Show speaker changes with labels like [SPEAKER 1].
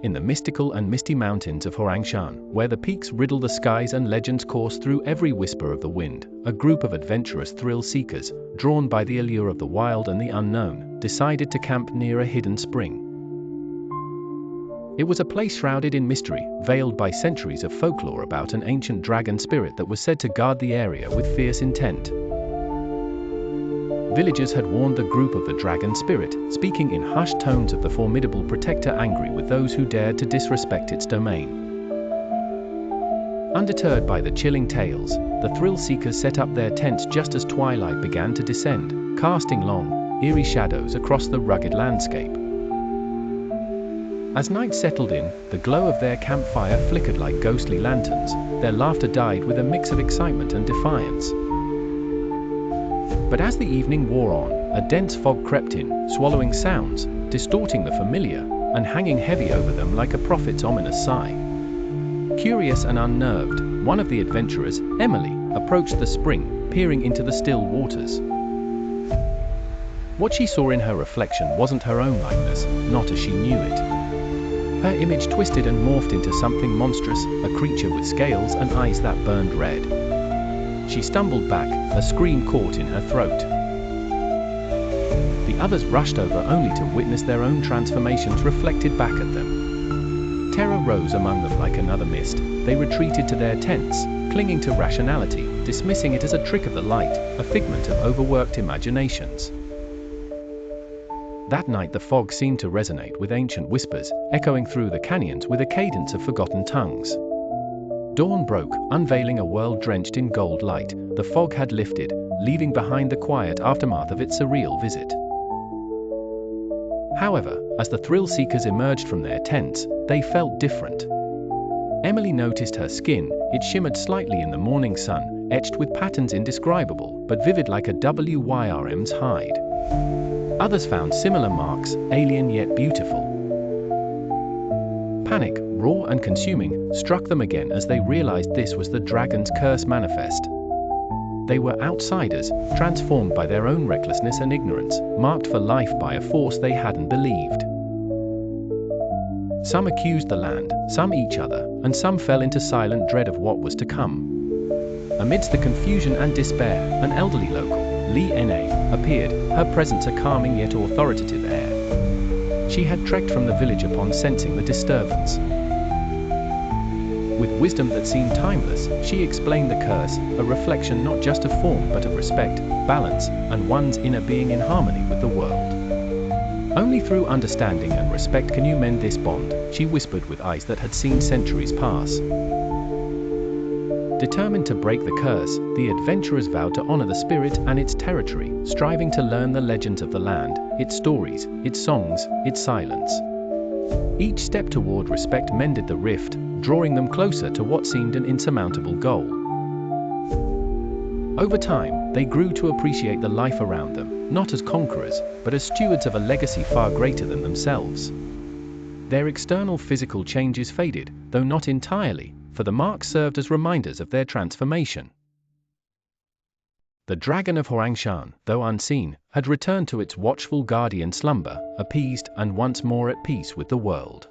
[SPEAKER 1] in the mystical and misty mountains of Huangshan, where the peaks riddle the skies and legends course through every whisper of the wind, a group of adventurous thrill-seekers, drawn by the allure of the wild and the unknown, decided to camp near a hidden spring. It was a place shrouded in mystery, veiled by centuries of folklore about an ancient dragon spirit that was said to guard the area with fierce intent. Villagers had warned the group of the dragon spirit, speaking in hushed tones of the formidable protector angry with those who dared to disrespect its domain. Undeterred by the chilling tales, the thrill-seekers set up their tents just as twilight began to descend, casting long, eerie shadows across the rugged landscape. As night settled in, the glow of their campfire flickered like ghostly lanterns, their laughter died with a mix of excitement and defiance. But as the evening wore on, a dense fog crept in, swallowing sounds, distorting the familiar, and hanging heavy over them like a prophet's ominous sigh. Curious and unnerved, one of the adventurers, Emily, approached the spring, peering into the still waters. What she saw in her reflection wasn't her own likeness, not as she knew it. Her image twisted and morphed into something monstrous, a creature with scales and eyes that burned red. She stumbled back, a scream caught in her throat. The others rushed over only to witness their own transformations reflected back at them. Terror rose among them like another mist. They retreated to their tents, clinging to rationality, dismissing it as a trick of the light, a figment of overworked imaginations. That night the fog seemed to resonate with ancient whispers, echoing through the canyons with a cadence of forgotten tongues. Dawn broke, unveiling a world drenched in gold light. The fog had lifted, leaving behind the quiet aftermath of its surreal visit. However, as the thrill-seekers emerged from their tents, they felt different. Emily noticed her skin, it shimmered slightly in the morning sun, etched with patterns indescribable, but vivid like a WYRM's hide. Others found similar marks, alien yet beautiful. Panic, raw and consuming, struck them again as they realized this was the dragon's curse manifest. They were outsiders, transformed by their own recklessness and ignorance, marked for life by a force they hadn't believed. Some accused the land, some each other, and some fell into silent dread of what was to come. Amidst the confusion and despair, an elderly local, Lee N.A., appeared, her presence a calming yet authoritative air. She had trekked from the village upon sensing the disturbance. With wisdom that seemed timeless, she explained the curse, a reflection not just of form but of respect, balance, and one's inner being in harmony with the world. Only through understanding and respect can you mend this bond, she whispered with eyes that had seen centuries pass. Determined to break the curse, the adventurers vowed to honor the spirit and its territory, striving to learn the legends of the land, its stories, its songs, its silence. Each step toward respect mended the rift, drawing them closer to what seemed an insurmountable goal. Over time, they grew to appreciate the life around them, not as conquerors, but as stewards of a legacy far greater than themselves. Their external physical changes faded, though not entirely, for the marks served as reminders of their transformation. The dragon of Huangshan, though unseen, had returned to its watchful guardian slumber, appeased and once more at peace with the world.